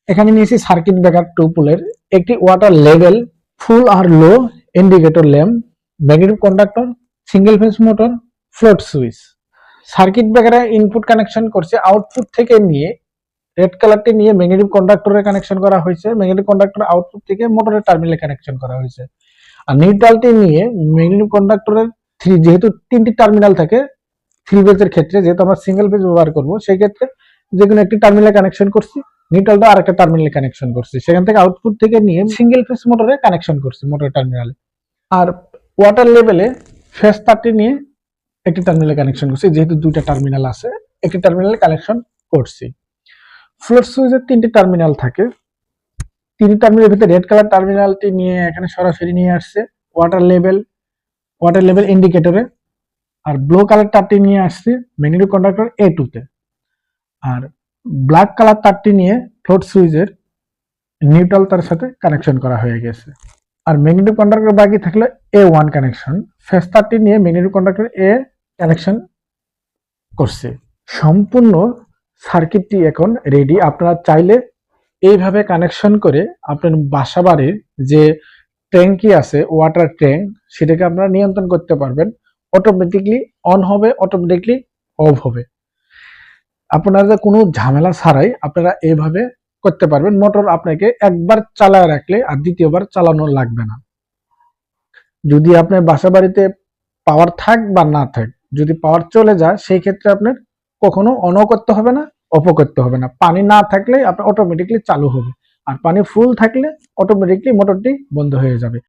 এখানে নিয়েছি circuit breaker 2 পোলের একটি ওয়াটার লেভেল ফুল আর low indicator lamp, magnetic conductor, single phase motor, float switch. Circuit ব্রেকারে ইনপুট কানেকশন করছে, আউটপুট থেকে নিয়ে রেড কালারটি নিয়ে ম্যাগনেটিক কন্ডাক্টরে কানেকশন করা হয়েছে, ম্যাগনেটিক কন্ডাক্টর আউটপুট থেকে মোটরের টার্মিনালে কানেকশন করা হয়েছে। আর নিউট্রালটি নিয়ে ম্যাগনেটিক কন্ডাক্টরের যেহেতু 3টি টার্মিনাল থাকে 3 ফেজের ক্ষেত্রে, যেহেতু আমরা সিঙ্গেল ফেজ ব্যবহার করব সেই ক্ষেত্রে যে কোনো একটি টার্মিনালে কানেকশন করছি, নিউট্রালটা আরেকটা টার্মিনালে কানেকশন করছি, সেখান থেকে আউটপুট থেকে নিয়ে সিঙ্গেল ফেজ মোটরে কানেকশন করছি মোটরের টার্মিনালে। আর ওয়াটার লেভেলে ফেজ তারটি নিয়ে একটি টার্মিনালে কানেকশন করছি, যেহেতু 2টা টার্মিনাল আছে একটি টার্মিনালে কানেকশন করছি। ফ্লোট সুইচের 3টি টার্মিনাল থাকে, 3টি টার্মিনালের ভিতরে রেড কালার টার্মিনালটি নিয়ে এখানে সরাসরি নিয়ে আসছে ওয়াটার লেভেল ইন্ডিকেটরে, আর ব্লু কালার তারটি নিয়ে আসছে ম্যাগনেটিক কন্ডাক্টর A2 তে, আর ব্ল্যাক কালার তারটি নিয়ে ফ্লোট সুইচের নিউট্রাল তার সাথে কানেকশন করা হয়ে গেছে। আর ম্যাগনেটিক কন্ডাক্টর বাকি থাকলে A1 কানেকশন, ফেজ তারটি নিয়ে ম্যাগনেটিক কন্ডাক্টর A কানেকশন করছে। সম্পূর্ণ সার্কিটটি এখন রেডি। আপনারা চাইলে এইভাবে কানেকশন করে আপনার বাসা বাড়ির যে ট্যাঙ্কি আছে ওয়াটার ট্যাঙ্ক সেটাকে আপনারা নিয়ন্ত্রণ করতে পারবেন। অটোমেটিকলি অন হবে, অটোমেটিকলি অফ হবে, আপনাদের কোনো ঝামেলা ছাড়াই আপনারা এইভাবে করতে পারবেন। মোটর আপনাকে একবার চালায় রাখলে আর দ্বিতীয়বার চালানো লাগবে না। যদি আপনার বাসা বাড়িতে পাওয়ার থাক বা না থাক, যদি পাওয়ার চলে যায় সেই ক্ষেত্রে আপনার কখনো অনও করতে হবে না, অফও করতে হবে না। পানি না থাকলে আপনার অটোমেটিকলি চালু হবে, আর পানি ফুল থাকলে অটোমেটিকলি মোটরটি বন্ধ হয়ে যাবে।